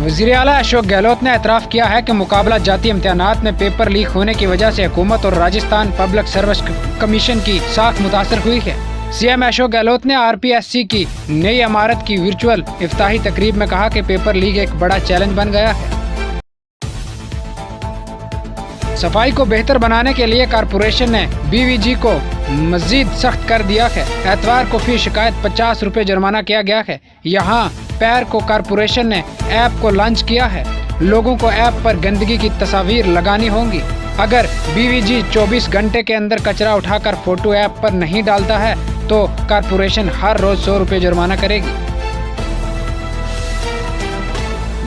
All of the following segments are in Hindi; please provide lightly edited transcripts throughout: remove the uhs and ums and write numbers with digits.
वज़ीर आला अशोक गहलोत ने एतराफ़ किया है कि मुकाबला जाती इम्तिहानात में पेपर लीक होने की वजह से हुकूमत और राजस्थान पब्लिक सर्विस कमीशन की साख मुतासर हुई है। सीएम अशोक गहलोत ने RPSC की नई इमारत की वर्चुअल इफ्ताही तकरीब में कहा कि पेपर लीक एक बड़ा चैलेंज बन गया है। सफाई को बेहतर बनाने के लिए कारपोरेशन ने BVG को मजीद सख्त कर दिया है। एतवार को फी शिकायत 50 रुपये जुर्माना किया गया है। यहाँ पैर को कारपोरेशन ने ऐप को लॉन्च किया है। लोगों को ऐप पर गंदगी की तस्वीर लगानी होंगी। अगर BVG 24 घंटे के अंदर कचरा उठाकर फोटो ऐप पर नहीं डालता है तो कारपोरेशन हर रोज 100 रुपये जुर्माना करेगी।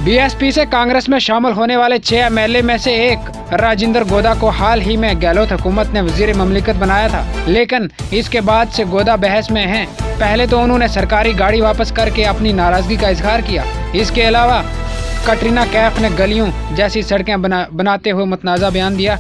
BSP से कांग्रेस में शामिल होने वाले 6 MLA में से एक राजेंद्र गोदा को हाल ही में गहलोत हुकूमत ने वजीर ममलिकत बनाया था, लेकिन इसके बाद से गोदा बहस में हैं। पहले तो उन्होंने सरकारी गाड़ी वापस करके अपनी नाराजगी का इजहार किया। इसके अलावा कटरीना कैफ ने गलियों जैसी सड़कें बनाते हुए मुतनाज़ा बयान दिया।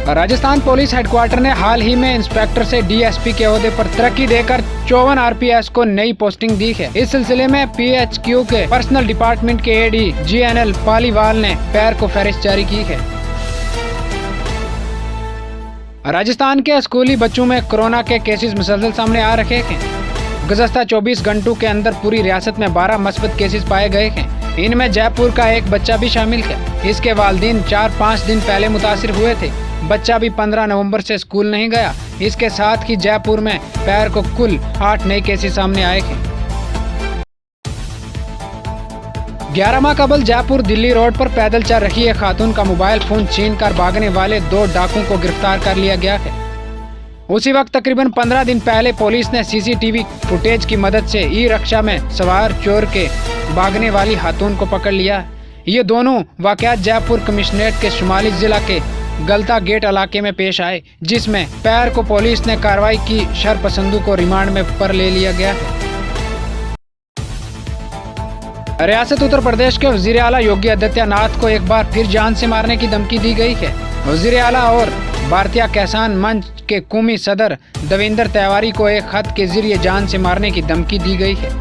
राजस्थान पुलिस हेडक्वार्टर ने हाल ही में इंस्पेक्टर से DSP के ओहदे पर तरक्की देकर 54 RPS को नई पोस्टिंग दी है। इस सिलसिले में PHQ के पर्सनल डिपार्टमेंट के AD GNL पालीवाल ने पैर को फहरिस्त जारी की है। राजस्थान के स्कूली बच्चों में कोरोना के केसेस मुसलसल सामने आ रहे हैं। गुज़श्ता 24 घंटों के अंदर पूरी रियासत में 12 मस्बत केसेस पाए गए हैं। इनमें जयपुर का एक बच्चा भी शामिल है। इसके वालिदैन 4-5 दिन पहले मुतासिर हुए थे। बच्चा भी 15 नवंबर से स्कूल नहीं गया। इसके साथ ही जयपुर में पैर को कुल 8 नए केसेस सामने आए हैं। 11 माह कबल जयपुर दिल्ली रोड पर पैदल चल रही एक खातून का मोबाइल फोन छीन कर भागने वाले 2 डाकुओं को गिरफ्तार कर लिया गया है। उसी वक्त तकरीबन 15 दिन पहले पुलिस ने CCTV फुटेज की मदद से ई-रिक्शा में सवार चोर के भागने वाली खातून को पकड़ लिया। ये दोनों वाकयात जयपुर कमिश्नरेट के शुमाली जिला के गलता गेट इलाके में पेश आए, जिसमें पैर को पुलिस ने कार्रवाई की। शरपसंदों को रिमांड में पर ले लिया गया है। रियासत उत्तर प्रदेश के वजीर आला योगी आदित्यनाथ को एक बार फिर जान से मारने की धमकी दी गई है। वजीर आला और भारतीय किसान मंच के कौमी सदर देवेंद्र तिवारी को एक खत के जरिए जान से मारने की धमकी दी गई है।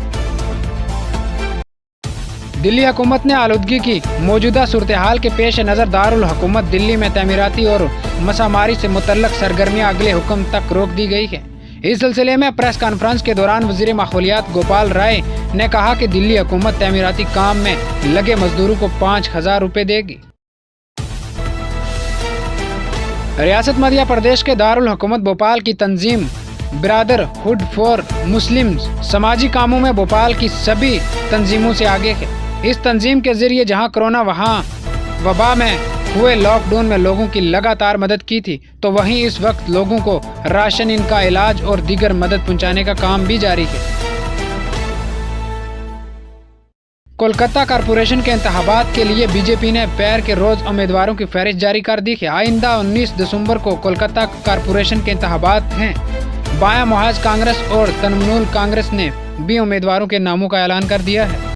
दिल्ली हुकूमत ने आलूदगी की मौजूदा सूरत हाल के पेश नज़र दारुल हुकूमत दिल्ली में तमीराती और मसामारी से मुतल्लक सरगर्मियां अगले हुक्म तक रोक दी गई है। इस सिलसिले में प्रेस कॉन्फ्रेंस के दौरान वजीर माहौलियात गोपाल राय ने कहा कि दिल्ली हुकूमत तमीराती काम में लगे मजदूरों को 5,000 रुपये देगी। रियासत मध्य प्रदेश के दारुल हुकूमत भोपाल की तंजीम ब्रदरहुड फॉर मुस्लिम समाजी कामों में भोपाल की सभी तंजीमों से आगे है। इस तंजीम के जरिए जहां कोरोना वहां वबा में हुए लॉकडाउन में लोगों की लगातार मदद की थी, तो वहीं इस वक्त लोगों को राशन, इनका इलाज और दीगर मदद पहुंचाने का काम भी जारी है। कोलकाता कारपोरेशन के इंतखाबात के लिए BJP ने पैर के रोज उम्मीदवारों की फहरिस्त जारी कर दी है। आइंदा 19 दिसंबर को कोलकाता कारपोरेशन के इंतखाबात हैं। बायां मुहाज कांग्रेस और तृणमूल कांग्रेस ने भी उम्मीदवारों के नामों का ऐलान कर दिया है।